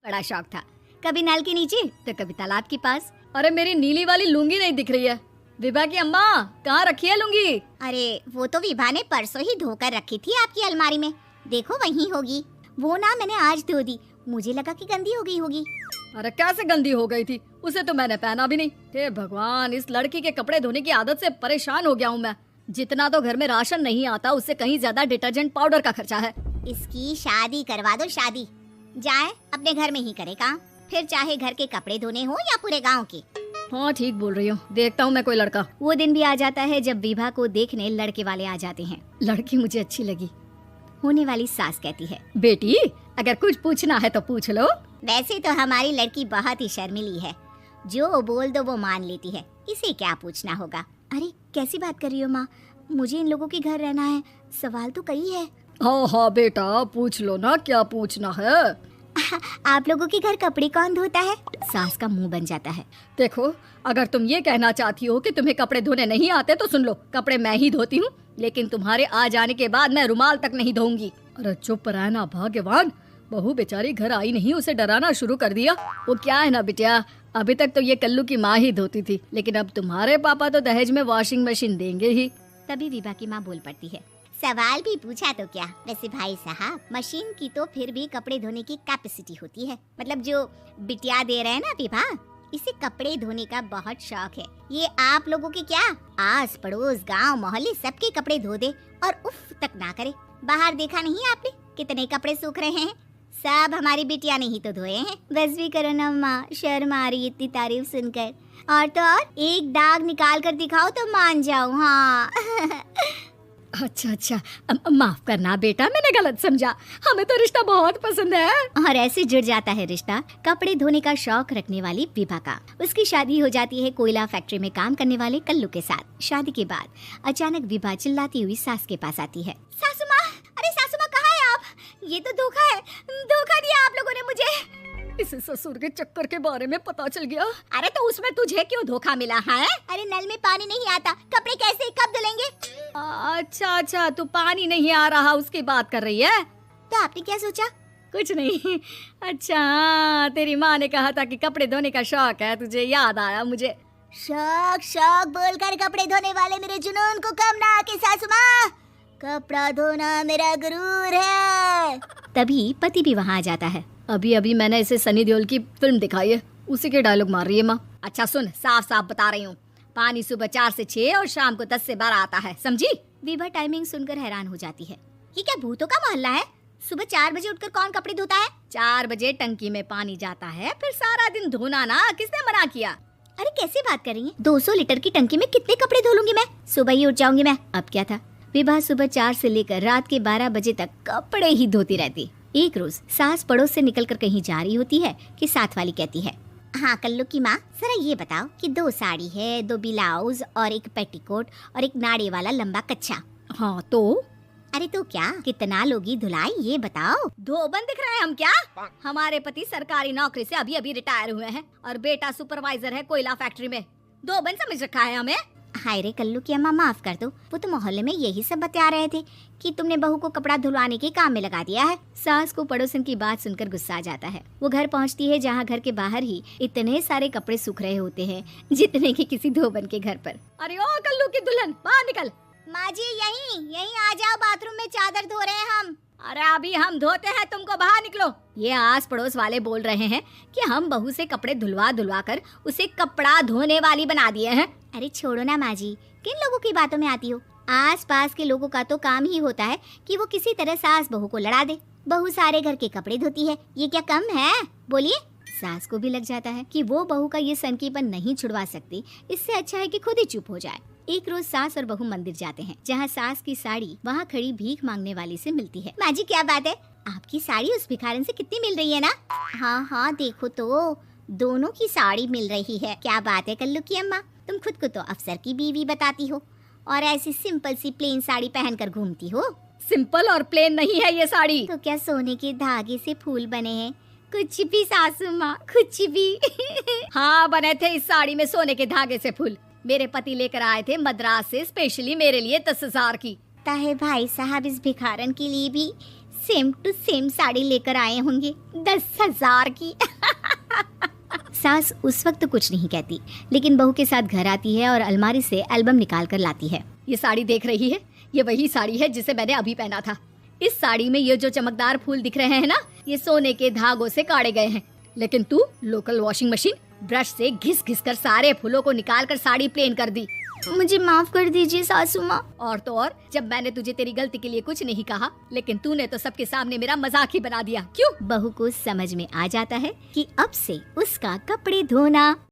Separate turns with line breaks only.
बड़ा शौक था, कभी नल के नीचे तो कभी तालाब के पास।
अरे मेरी नीली वाली लुंगी नहीं दिख रही है। विभा की अम्मा कहाँ रखी है लुंगी?
अरे वो तो विभा ने परसों ही धोकर रखी थी आपकी अलमारी में, देखो वहीं होगी। वो ना मैंने आज धो दी, मुझे लगा कि गंदी हो गई होगी।
अरे कैसे गंदी हो गई थी, उसे तो मैंने पहना भी नहीं। हे भगवान, इस लड़की के कपड़े धोने की आदत से परेशान हो गया हूँ मैं। जितना तो घर में राशन नहीं आता उससे कहीं ज्यादा डिटर्जेंट पाउडर का खर्चा है।
इसकी शादी करवा दो, शादी जाए अपने घर में ही करे काम, फिर चाहे घर के कपड़े धोने हो या पूरे गांव के।
हाँ ठीक बोल रही हूँ, देखता हूँ मैं कोई लड़का।
वो दिन भी आ जाता है जब विभा को देखने लड़के वाले आ जाते हैं।
लड़की मुझे अच्छी लगी।
होने वाली सास कहती है,
बेटी अगर कुछ पूछना है तो पूछ लो।
वैसे तो हमारी लड़की बहुत ही शर्मीली है, जो बोल दो वो मान लेती है, इसे क्या पूछना होगा। अरे कैसी बात कर रही हो माँ, मुझे इन लोगों के घर रहना है, सवाल तो कई है।
हाँ हाँ बेटा पूछ लो ना, क्या पूछना है।
आप लोगों के घर कपड़े कौन धोता है? सास का मुंह बन जाता है।
देखो अगर तुम ये कहना चाहती हो कि तुम्हें कपड़े धोने नहीं आते तो सुन लो, कपड़े मैं ही धोती हूँ, लेकिन तुम्हारे आ जाने के बाद मैं रुमाल तक नहीं धोऊंगी। अरे चुप रहना भाग्यवान, बहू बेचारी घर आई नहीं, उसे डराना शुरू कर दिया। वो क्या है ना बिटिया, अभी तक तो ये कल्लू की माँ ही धोती थी, लेकिन अब तुम्हारे पापा तो दहेज में वॉशिंग मशीन देंगे ही।
तभी विभा की माँ बोल पड़ती है, सवाल भी पूछा तो क्या। वैसे भाई साहब, मशीन की तो फिर भी कपड़े धोने की कैपेसिटी होती है, मतलब जो बिटिया दे रहे हैं ना विभा, इसे कपड़े धोने का बहुत शौक है। ये आप लोगों के क्या, आस पड़ोस गांव मोहल्ले सबके कपड़े धो दे और उफ तक ना करे। बाहर देखा नहीं आपने कितने कपड़े सूख रहे हैं, सब हमारी बिटिया ने ही तो धोए हैं। बस भी करो ना माँ, शर्म आ रही इतनी तारीफ सुनकर। और तो और एक दाग निकाल कर दिखाओ तो मान जाओ। हाँ
अच्छा, माफ करना बेटा, मैंने गलत समझा, हमें तो रिश्ता बहुत पसंद है।
और ऐसे जुड़ जाता है रिश्ता कपड़े धोने का शौक रखने वाली विभा का। उसकी शादी हो जाती है कोयला फैक्ट्री में काम करने वाले कल्लू के साथ। शादी के बाद अचानक विभा चिल्लाती हुई सास के पास आती है, सासू माँ, अरे सासू माँ कहाँ है आप? ये तो धोखा है, धोखा दिया आप लोगों ने मुझे।
इसे ससुर के चक्कर के बारे में पता चल गया।
अरे तो उसमें तुझे क्यों धोखा मिला है? अरे नल में पानी नहीं आता, कपड़े कैसे कब धुलेंगे?
अच्छा तू पानी नहीं आ रहा उसकी बात कर रही है।
तो आपने क्या सोचा?
कुछ नहीं। अच्छा तेरी माँ ने कहा था कि कपड़े धोने का शौक है तुझे, याद आया मुझे।
शौक बोलकर कपड़े धोने वाले मेरे जुनून को कम ना आके सासू माँ, कपड़ा धोना मेरा गुरूर है। तभी पति भी वहाँ आ जाता है।
अभी मैंने इसे सनी देओल की फिल्म दिखाई है, उसी के डायलॉग मार रही है माँ।
अच्छा सुन, साफ साफ बता रही हूँ, पानी सुबह 4 से 6 और शाम को 10 से 12 आता है, समझी? विभा टाइमिंग सुनकर हैरान हो जाती है, ये क्या भूतों का मोहल्ला है? सुबह 4 बजे उठकर कौन कपड़े धोता है?
4 बजे टंकी में पानी जाता है, फिर सारा दिन धोना ना, किसने मना किया?
अरे कैसे बात कर रही है, 200 लीटर की टंकी में कितने कपड़े धो लूंगी मैं, सुबह ही उठ जाऊंगी मैं। अब क्या था, विभा सुबह 4 से लेकर रात के 12 बजे तक कपड़े ही धोती रहती। एक रोज सास पड़ोस से निकलकर कहीं जा रही होती है कि साथ वाली कहती है, हाँ कल्लू की माँ, जरा ये बताओ कि 2 साड़ी है, 2 ब्लाउज और एक पेटीकोट और एक नाड़े वाला लंबा कच्छा।
हाँ तो?
अरे तो क्या, कितना लोगी धुलाई ये बताओ।
धोबन दिख रहे हैं हम क्या? हमारे पति सरकारी नौकरी से अभी रिटायर हुए हैं और बेटा सुपरवाइजर है कोयला फैक्ट्री में, धोबन समझ रखा है हमें।
हाय रे कल्लू की अम्मा, माफ कर दो, वो तो मोहल्ले में यही सब बता रहे थे कि तुमने बहू को कपड़ा धुलवाने के काम में लगा दिया है। सास को पड़ोसन की बात सुनकर गुस्सा आ जाता है। वो घर पहुंचती है जहां घर के बाहर ही इतने सारे कपड़े सूख रहे होते हैं जितने कि किसी धोबन के घर पर।
अरे ओ कल्लू की दुल्हन, बाहर निकल।
माँ जी यहीं आ जाओ, बाथरूम में चादर धो रहे हैं हम।
अरे अभी हम धोते हैं, तुमको बाहर निकलो। ये आस पड़ोस वाले बोल रहे हैं कि हम बहू से कपड़े धुलवा कर उसे कपड़ा धोने वाली बना दिए हैं।
अरे छोड़ो ना माँ जी, किन लोगों की बातों में आती हो? आस पास के लोगों का तो काम ही होता है कि वो किसी तरह सास बहू को लड़ा दे। बहू सारे घर के कपड़े धोती है, ये क्या कम है? बोलिए। सास को भी लग जाता है कि वो बहू का ये सनकीपन नहीं छुड़वा सकती, इससे अच्छा है कि खुद ही चुप हो जाए। एक रोज सास और बहू मंदिर जाते हैं, जहाँ सास की साड़ी वहाँ खड़ी भीख मांगने वाली से मिलती है। माँ जी क्या बात है, आपकी साड़ी उस भिखारन से कितनी मिल रही है ना? हाँ देखो तो, दोनों की साड़ी मिल रही है। क्या बात है कल्लू की अम्मा, तुम खुद को तो अफसर की बीवी बताती हो और ऐसी सिंपल सी प्लेन साड़ी पहनकर घूमती हो।
सिंपल और प्लेन नहीं है ये साड़ी।
तो क्या सोने के धागे से फूल बने हैं? कुछ भी सासू माँ, कुछ भी।
हाँ बने थे इस साड़ी में सोने के धागे से फूल, मेरे पति लेकर आए थे मद्रास से स्पेशली मेरे लिए 10,000 की।
ताहे भाई साहब, इस भिखारन के लिए भी सेम टू सेम साड़ी लेकर आए होंगे 10,000 की। सास उस वक्त कुछ नहीं कहती, लेकिन बहू के साथ घर आती है और अलमारी से एल्बम निकाल कर लाती है।
ये साड़ी देख रही है, ये वही साड़ी है जिसे मैंने अभी पहना था। इस साड़ी में ये जो चमकदार फूल दिख रहे हैं ना, ये सोने के धागों से काटे गए हैं। लेकिन तू लोकल वॉशिंग मशीन ब्रश से घिस घिस कर सारे फूलों को निकाल कर साड़ी प्लेन कर दी।
मुझे माफ कर दीजिए सासू माँ।
और तो और, जब मैंने तुझे तेरी गलती के लिए कुछ नहीं कहा, लेकिन तूने तो सबके सामने मेरा मजाक ही बना दिया। क्यों?
बहू को समझ में आ जाता है कि अब से उसका कपड़े धोना